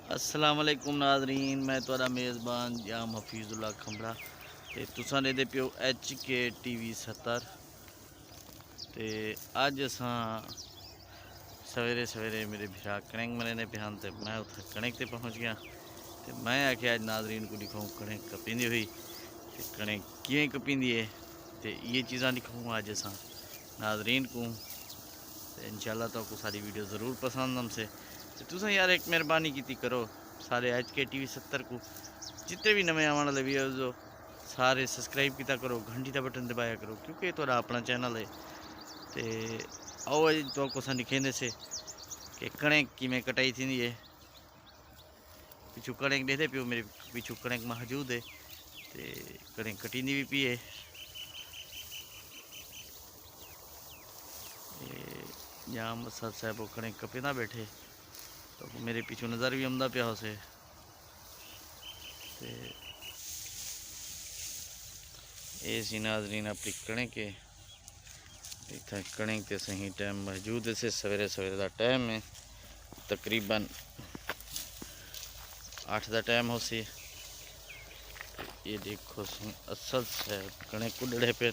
अस्सलाम वालेकुम नाजरीन, मैं तुहाडा मेज़बान जाम हफीजुल्ला खंबड़ा ते तुसां दे पियो HK TV 70 ते अज असां सवेरे सवेरे मेरे भिरा कणक मरने पे हैं तो मैं उत्थे कणक ते पहुँच गया। तो मैं आख्या अज नाजरीन को दिखाऊँ कणक कपींदी हुई ते कणक किवें कपींदी है तो ये चीज़ां दिखाऊँ अज असां नाजरीन को। तो इंशाल्लाह तो सारी वीडियो ज़रूर पसंद हमसे। तो तुसां यार एक मेहरबानी की करो सारे HK TV 70 को जितने भी नवे आने वाले वीडियोज़ हो सारे सब्सक्राइब किया करो, घंटी का बटन दबाया करो क्योंकि थोड़ा अपना चैनल है। तो आओ अज तो को दिखेंदे से कि कणक किमें कटाई थी है। पिछू कणक देते पियो मेरे पिछू कणक मौजूद है तो कणक कटींदी भी पी है। जाम असाद साहब कणक कपींदा बैठे तो मेरे पीछू नज़र भी आंदा पिया उसे। ये सी नाजरीन अपनी कणक है। इतना कणक तो सही टाइम मौजूद है से सवेरे सवेरे का टाइम है, तकरीबन 8 का टाइम हो सी। ये देखो सही असल से कणक कुडड़े पे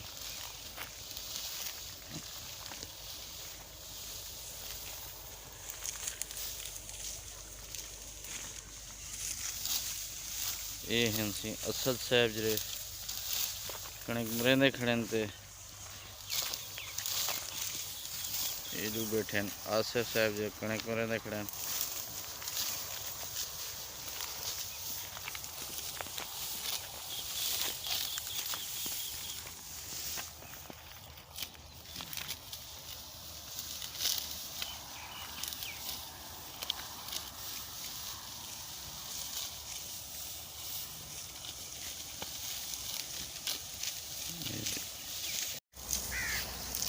ये हैं सी असल साहब जरे कणक मरेंदे खड़े ते ये जो बैठे हैं आसिफ साहब जो कणक मरेंदे खड़े हैं।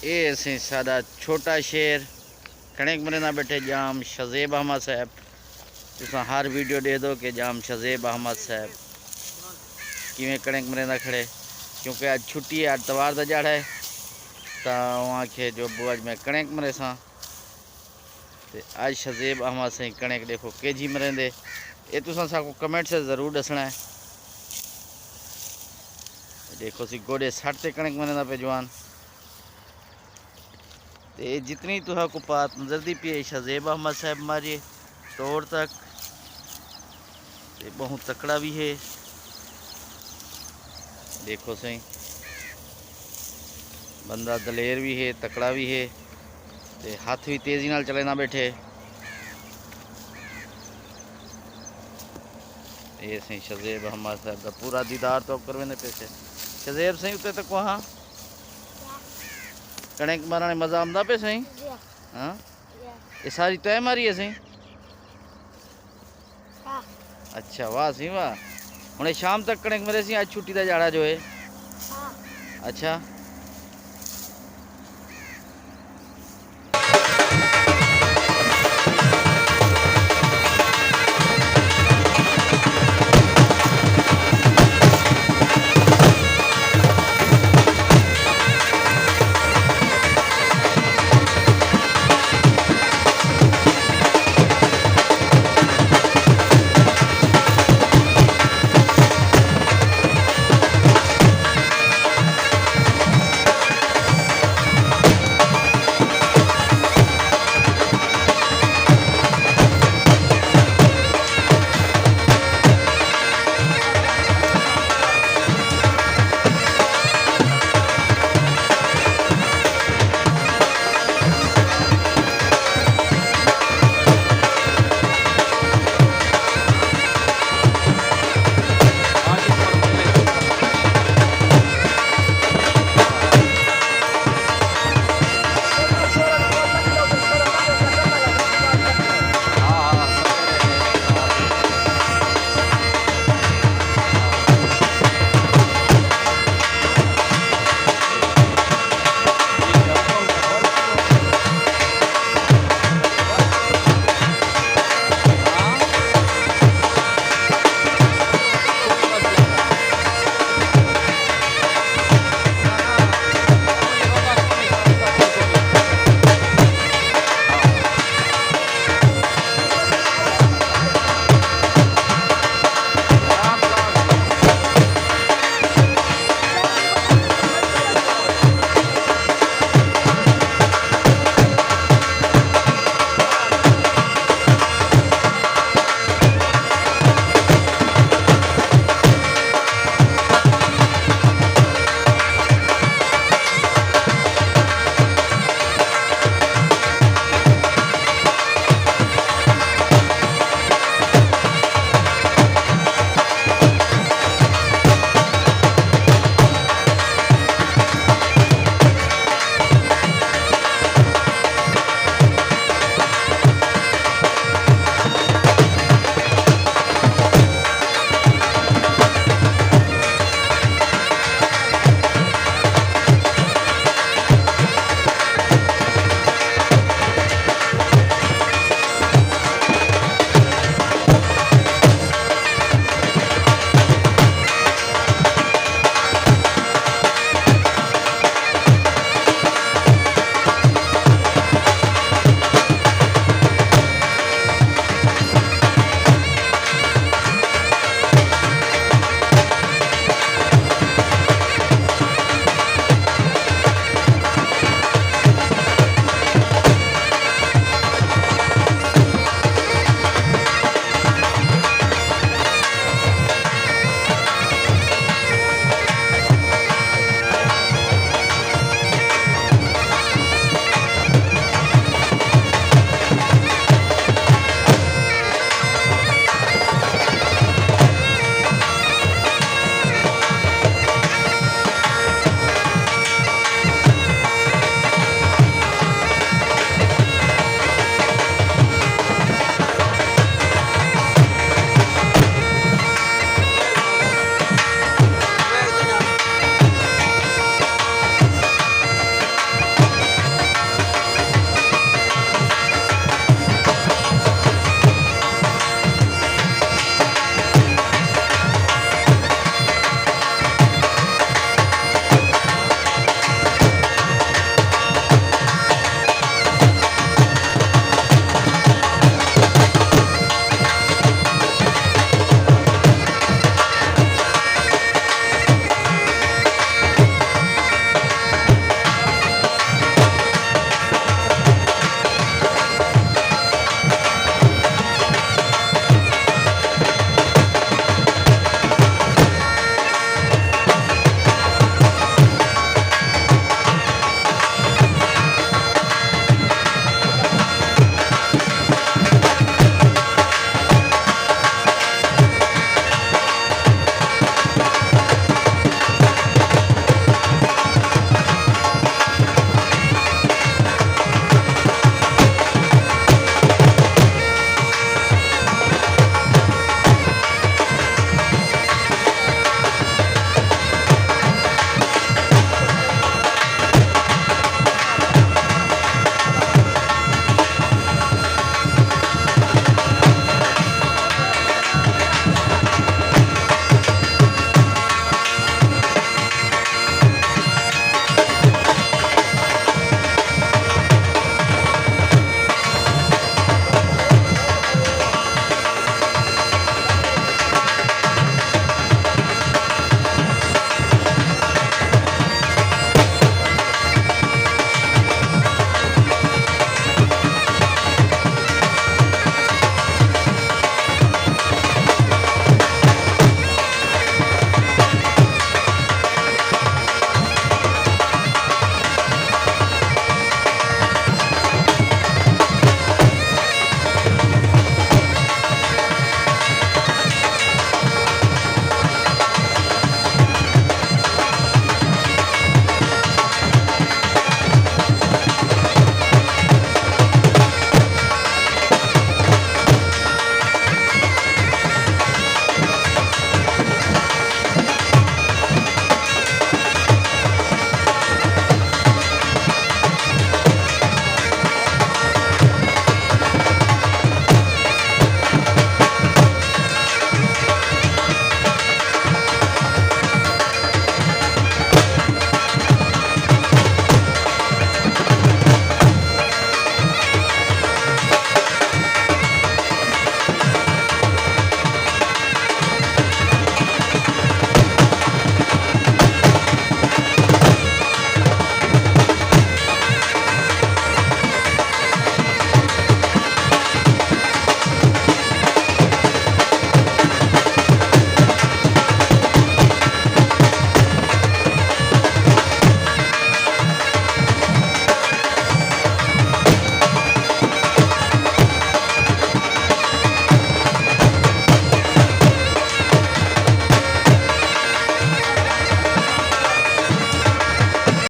ये असी सादा छोटा शेर कणक मरेंदा बैठे जाम शज़ेब अहमद साहब। तुसा हर वीडियो दे दो कि जाम शज़ेब अहमद साहब किवें कणक मरेंदा खड़े क्योंकि आज छुट्टी है, इतवार का जड़ है तो वहाँ के जो अज मैं कणक मरे सा तो आज शज़ेब अहमद से कणक देखो के जी मरेंदे ये तुसा साको कमेंट से ज़रूर दसना है। देखो सी गोडे 60 ते कणक मरेंदा पे जवान ते जितनी तुहा को बात नजर दी पी शज़ेब अहमद साहब मारे तौर तक बहुत तकड़ा भी है। देखो सही बंदा दलेर भी है, तकड़ा भी है ते हाथ भी तेजी नाल चले ना बैठे। ये सही शज़ेब अहमद साहब का पूरा दीदार तो करवेंदे पैसे। शज़ेब सही उते तक वहाँ कणक मारने मज़ा आंदा पे सही। हाँ ये सारी तय मारी है सही। अच्छा वाह सही वाह। हुणे शाम तक कणक मरे सी, आज छुट्टी का जाड़ा जो है। अच्छा